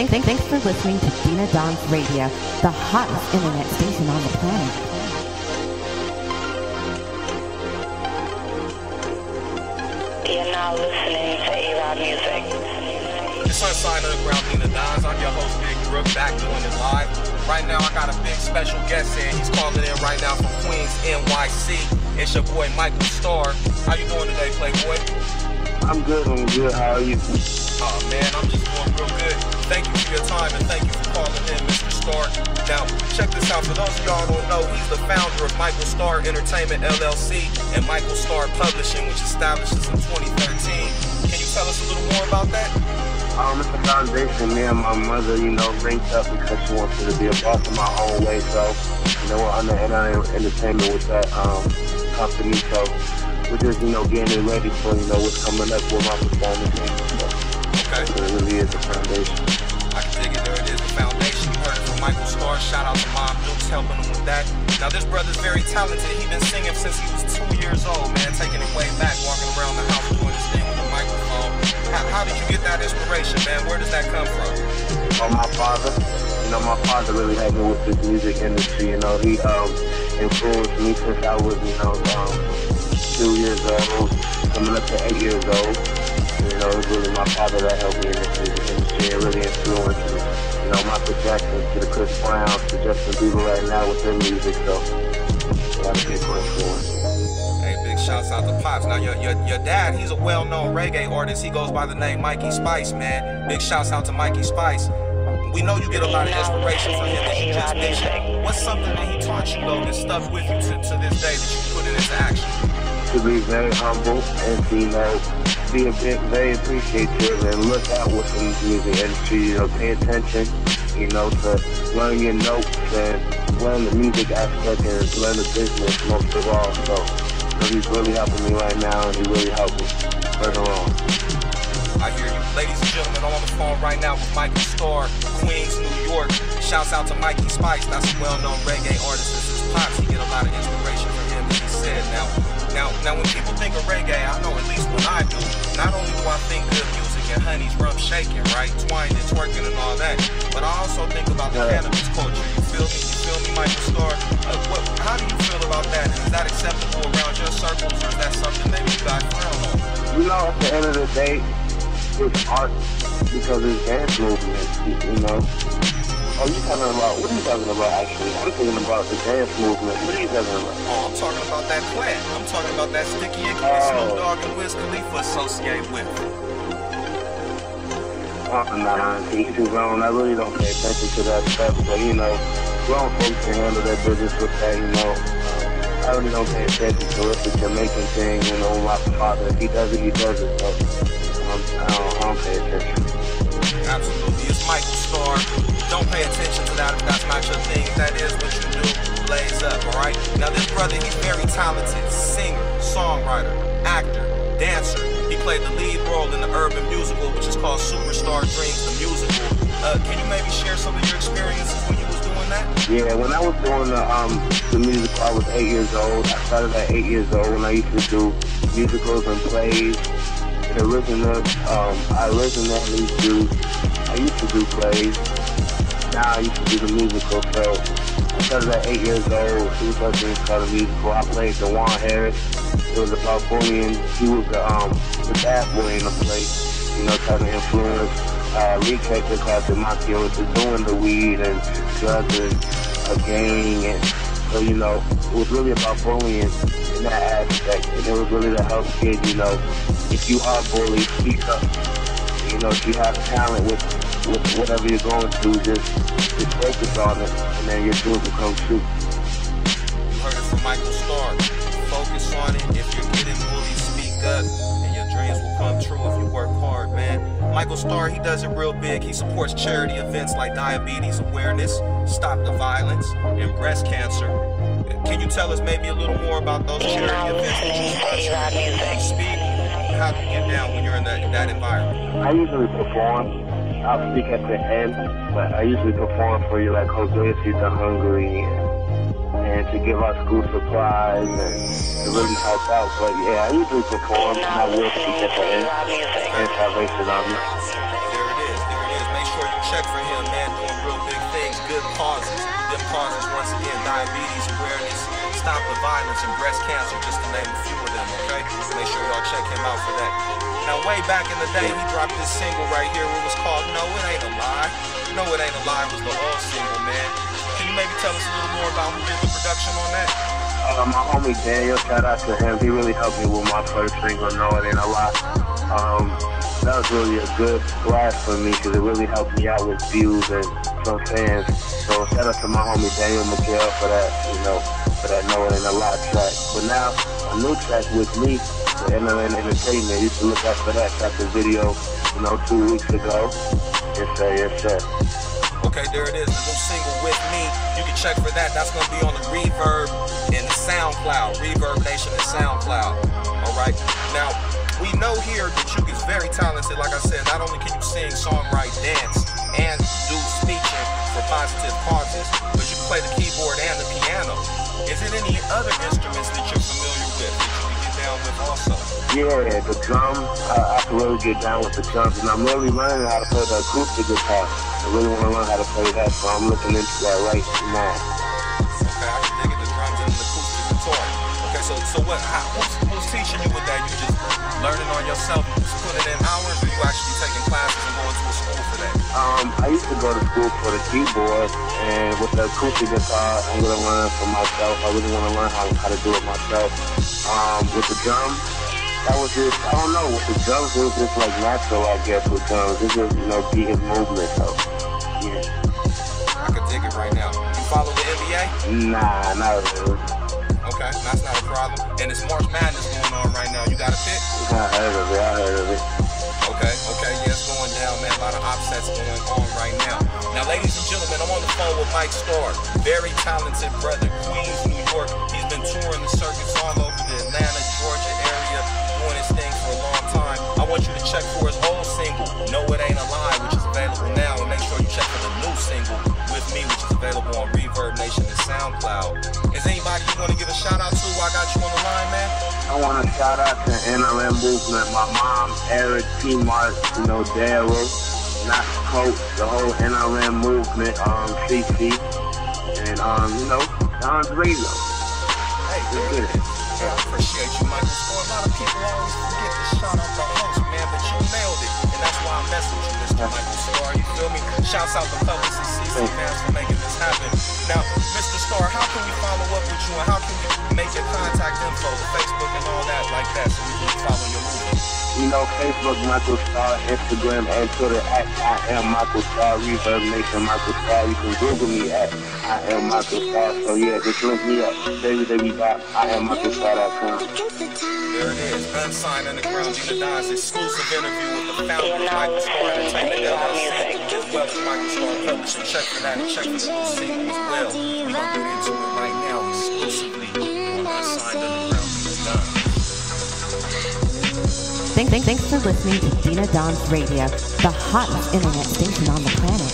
Thanks for listening to Dina Don's Radio, the hottest internet station on the planet. You're now listening to A-Rod Music. It's Sunshine Underground Dina Don's. I'm your host, Big Brook, back doing it live. Right now, I got a big special guest in. He's calling in right now from Queens, NYC. It's your boy, Michael Starr. How you doing today, Playboy? I'm good. How are you? Oh, man, I'm just doing real good. Thank you for your time, and thank you for calling in, Mr. Starr. Now, check this out. For those of y'all who don't know, he's the founder of Michael Starr Entertainment, LLC, and Michael Starr Publishing, which establishes in 2013. Can you tell us a little more about that? It's a foundation. Me and my mother, linked up because she wanted to be a boss in my own way. So, we're under entertainment with that company. So, we're just, getting it ready for, what's coming up with my performance. So, okay. So it really is the foundation. I can dig it. There it is, the foundation. You heard it from Michael Starr. Shout out to Mom Dukes helping him with that. Now, this brother's very talented. He's been singing since he was 2 years old, man. Taking it way back, walking around the house doing his thing with a microphone. How did you get that inspiration, man? Where does that come from? My father. My father really had me with this music industry. He influenced me since I was, 2 years old, coming up to 8 years old. It was really my father that helped me in this music industry. It really influenced me. Michael Jackson to the Chris Brown to Justin Bieber right now with their music. So, a lot of people influence. Hey, big shouts out to Pops. Now, your dad, he's a well-known reggae artist. He goes by the name Mikey Spice, man. Big shouts out to Mikey Spice. We know you get a lot of inspiration from him, as you just mentioned. What's something that he taught you, though, that stuck with you to this day that you put it into action? To be very humble and to, be a bit very appreciative and look out within the music industry, pay attention, to learn your notes and learn the music aspect and learn the business most of all. So he's really helping me right now and he really helped me further on. I hear you. Ladies and gentlemen, on the phone right now with Michael Starr, Queens, New York. Shouts out to Mikey Spice. That's a well-known reggae artist. This is Pops. He get a lot of inspiration from him, as he said. Now, when people think of reggae, I know at least when I do, not only do I think good music and Honey's rum shaking, right, twine and twerking and all that, but I also think about the cannabis culture. You feel me, Michael Starr? How do you feel about that? Is that acceptable around your circles, or is that something maybe you guys frown on? At the end of the day, it's art because it's dance movement, Oh, you talking about, what are you talking about actually? I'm thinking about the dance movement. What are you talking about? Oh, I'm talking about that plant. I'm talking about that Sticky Icky that Snoop Dogg and Wiz Khalifa associate with. Nah, he's too grown. I really don't pay attention to that stuff, but grown folks can handle their business with that, I really don't pay attention to it. It's a Jamaican thing, my father, if he does it, he does it, so I don't pay attention. Absolutely, it's Michael Starr. Don't pay attention to that if that's not your thing. If that is what you do, blaze up, alright? Now this brother, he's very talented. Singer, songwriter, actor, dancer. He played the lead role in the urban musical, which is called Superstar Dreams, the musical. Can you maybe share some of your experiences when you was doing that? Yeah, when I was doing the musical, I was 8 years old. I started at 8 years old when I used to do musicals and plays. I used to do plays. Now I used to do the musical, so I started at 8 years old. She was helping me start a musical. I played Dewan Harris. It was about bullying. He was the bad boy in the play, trying to influence Lee Kecker called Demakio into doing the weed and drugs and a gang. And so, it was really about bullying in that aspect. And it was really to help kids, if you are bullied, speak up. If you have talent with whatever you're going through, just focus on it, and then your dreams will come true. You heard it from Michael Starr. Focus on it. If you're getting bullied, speak up, and your dreams will come true if you work hard, man. Michael Starr, he does it real big. He supports charity events like diabetes awareness, stop the violence, and breast cancer. Can you tell us maybe a little more about those charity events that you speak? How do you get down when you're in that environment? I usually perform. I'll speak at the end, but I usually perform for you like Jose Feed the Hungry and to give our school supplies and to really help out. But yeah, I usually perform and I will speak at the end and Salvation Army. There it is. Make sure you check check for him, man, doing real big things, good causes. Them causes, once again, diabetes awareness, stop the violence, and breast cancer, just to name a few of them, okay? So make sure y'all check him out for that. Now, way back in the day, he dropped this single right here. It was called No, It Ain't a Lie. No, It Ain't a Lie was the all single, man. Can you maybe tell us a little more about who did the production on that? My homie Daniel, shout out to him. He really helped me with my first single, No, It Ain't a Lie. That was really a good blast for me because it really helped me out with views and some fans. So shout out to my homie Daniel Miguel for that, for that No, It Ain't a Lie track. But now, a new track with me, the NLN Entertainment. You should look out for that. Got the video, 2 weeks ago. Yes, sir. Okay, there it is, the new single With Me. You can check for that. That's going to be on the Reverb and the SoundCloud. Reverb Nation and SoundCloud. All right. Now, we know here that you is very talented. Like I said, not only can you sing, songwrite, dance, and do speeching for positive causes, but you can play the keyboard and the piano. Is it any other instruments that you're familiar with that you can get down with also? Yeah, the drums. I can really get down with the drums, and I'm really learning how to play the acoustic guitar. I really want to learn how to play that, so I'm looking into that right now. Okay, I can dig it, the drums and the acoustic guitar. Okay, so who's teaching you with that? You just learning on yourself, putting in hours, or you actually taking classes and going to a school for that? I used to go to school for the keyboard, and with the acoustic guitar, I'm going to learn for myself. I really want to learn how to do it myself. With the drums, that was just, I don't know, with the drums, it was just like natural, I guess, with drums. It's just, beating movement, so, yeah. I could dig it right now. You follow the NBA? Nah, not really. Okay, that's not a problem. And it's March Madness going on right now. You got a pick? I heard of it. Okay, yeah, it's going down, man. A lot of upsets going on right now. Now, ladies and gentlemen, I'm on the phone with Mike Starr. Very talented brother, Queens, New York. He's been touring the circuits all over the Atlanta, Georgia area, doing his thing for a long time. I want you to check for his old single, No, It Ain't a Lie, which is available now. And make sure you check for the new single, With Me, which is available on Reverb Nation and SoundCloud. Is anybody you want to give a shout out to while I got you on the line, man? I want to shout out to NLM Movement, my mom, Eric, T-Mart, Daryl, Not Coach, the whole NLM Movement, CC, and, Don's Radio. Hey, there it is. Yeah, I appreciate you, Michael Starr. A lot of people always forget to shout out the host, man, but you nailed it. And that's why I messed with you, Mr. Michael Starr. You feel me? Shouts out to publicist CC, man, for making this happen. Now, Mr. Starr, how can we follow up with you, and how can we make your contact info, the Facebook and all that like that, so we can follow your movement? Facebook, Michael Starr, Instagram, and Twitter at I Am Michael Starr, Reverb Nation Michael Starr. You can Google me at I Am Michael Starr. So yeah, just link me up, www.IamMichaelStarr.com. There it is, Unsigned Underground Gina Don's exclusive interview with the founder of Michael Starr Entertainment LLC, as well as Michael Starr Publishing. Check for that and check for the new single as well. We're going to get into it right now exclusively on Unsigned Underground Gina Don. Thanks for listening to Gina Don's Radio, the hottest internet station on the planet.